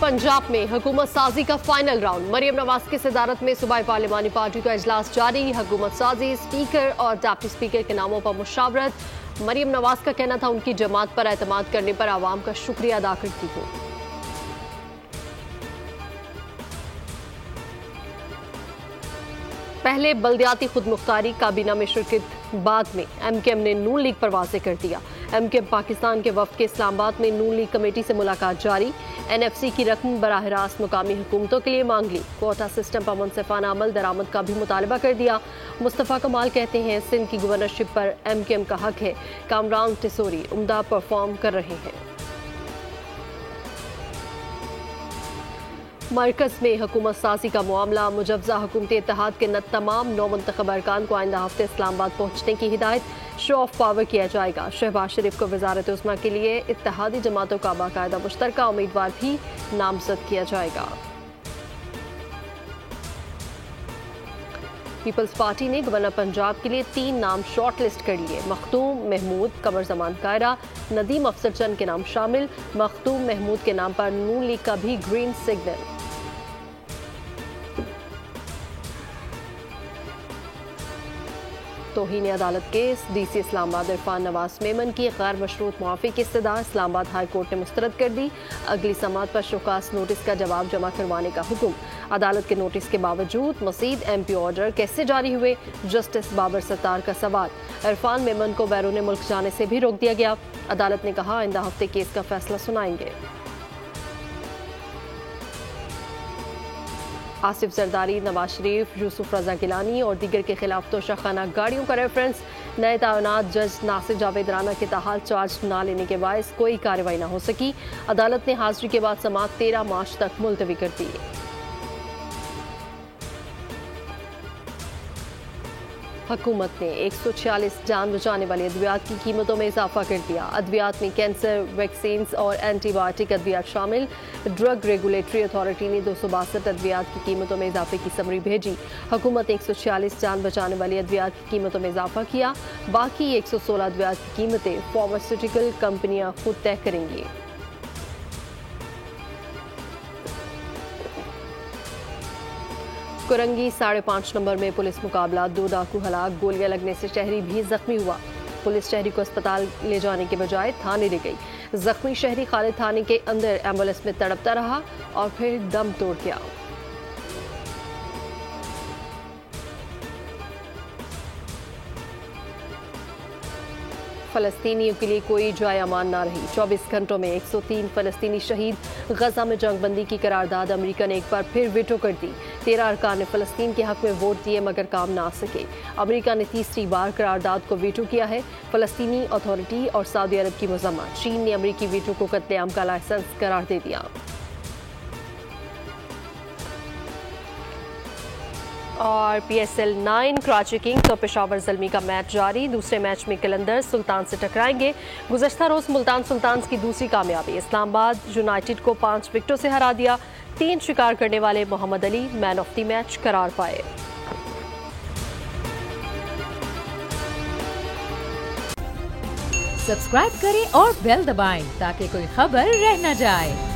पंजाब में हुकूमत साजी का फाइनल राउंड। मरियम नवाज की सदारत में सूबाई पार्लिमानी पार्टी का इजलास जारी। हुकूमत साजी, स्पीकर और डिप्टी स्पीकर के नामों पर मुशावरत। मरियम नवाज का कहना था उनकी जमात पर एतमाद करने पर आवाम का शुक्रिया अदा करती हूँ। पहले बल्दियाती खुद मुख्तारी काबीना में शिरकत, बाद में एमकेएम ने नून लीग पर वाज़ेह कर दिया। एमकेएम पाकिस्तान के वफ्द के इस्लामाबाद में नून लीग कमेटी से मुलाकात जारी। एनएफसी की रकम बराह रास्त मुकामी हुकूमतों के लिए मांग ली। कोटा सिस्टम पर मुनसिफाना अमल दरामद का भी मुतालबा कर दिया। मुस्तफ़ा कमाल कहते हैं सिंध की गवर्नरशिप पर एमकेएम का हक है। कामरान टिसोरी उम्दा परफॉर्म कर रहे हैं। मरकज में हुकूमत साजी का मामला, मुजवजा हुकूमती इत्तेहाद के तमाम नौ मुंतखब अरकान को आइंदा हफ्ते इस्लामाबाद पहुंचने की हिदायत। शो ऑफ पावर किया जाएगा। शहबाज शरीफ को वजारत उस्मा के लिए इत्तेहादी जमातों का बाकायदा मुश्तरका उम्मीदवार भी नामजद किया जाएगा। पीपल्स पार्टी ने गवर्नर पंजाब के लिए 3 नाम शॉर्ट लिस्ट कर लिए। मखदूम महमूद, कमर जमान कायरा, नदीम अफसर चंद के नाम शामिल। मखदूम महमूद के नाम पर नून लीग का भी ग्रीन सिग्नल। तौहीन अदालत केस, डीसी इस्लामाबाद इरफान नवाज मेमन की गैर मशरूत मुआफ़ी की इस्तदा इस्लामाबाद हाई कोर्ट ने मुस्तरद कर दी। अगली समात पर शोकास नोटिस का जवाब जमा करवाने का हुक्म। अदालत के नोटिस के बावजूद मजीद एमपी ऑर्डर कैसे जारी हुए, जस्टिस बाबर सत्तार का सवाल। इरफान मेमन को बैरून मुल्क जाने से भी रोक दिया गया। अदालत ने कहा आइंदा हफ्ते केस का फैसला सुनाएंगे। आसिफ जरदारी, नवाज शरीफ, यूसुफ रजा गिलानी और दीगर के खिलाफ तोशाखाना गाड़ियों का रेफरेंस। नए तैनात जज नासिर जावेद राना के ताहाल चार्ज न लेने के बायस कोई कार्रवाई न हो सकी। अदालत ने हाजिरी के बाद समाअत 13 मार्च तक मुलतवी कर दी। हुकूमत ने 146 जान बचाने वाली अद्वियात की कीमतों में इजाफा कर दिया। अद्वियात में कैंसर, वैक्सीन और एंटीबायोटिक अद्वियात शामिल। ड्रग रेगुलेटरी अथॉरिटी ने 262 अद्वियात की कीमतों में इजाफे की समरी भेजी। हुकूमत 146 जान बचाने वाली अद्वियात की कीमतों में इजाफा किया। बाकी 116 अद्वियात की कीमतें फार्मास्यूटिकल कंपनियां खुद तय करेंगी। कुरंगी 5.5 नंबर में पुलिस मुकाबला, 2 डाकू हलाक, गोलियां लगने से शहरी भी जख्मी हुआ। पुलिस शहरी को अस्पताल ले जाने के बजाय थाने ले गई। जख्मी शहरी खालिद थाने के अंदर एम्बुलेंस में तड़पता रहा और फिर दम तोड़ गया। फलस्तीनियों के लिए कोई जाय अमान ना रही। 24 घंटों में 103 फलस्तीनी शहीद। गजा में जंगबंदी की करारदाद अमेरिका ने एक बार फिर वेटो कर दी। 13 अरकान ने फलस्तीन के हक में वोट दिए मगर काम ना आ सके। अमेरिका ने तीसरी बार करारदाद को वेटो किया है। फलस्तीनी अथॉरिटी और सऊदी अरब की मजम्मत। चीन ने अमेरिकी वेटो को कत्लेआम का लाइसेंस करार दे दिया। और PSL 9 कराची किंग्स और पेशावर ज़ल्मी का मैच जारी। दूसरे मैच में कलंदर सुल्तान से टकराएंगे। गुज़श्ता रोज मुल्तान सुल्तान्स की दूसरी कामयाबी। इस्लामाबाद यूनाइटेड को 5 विकेटों से हरा दिया। 3 शिकार करने वाले Mohammad Ali man of the match करार पाए। सब्सक्राइब करें और बेल दबाएं ताकि कोई खबर रह न जाए।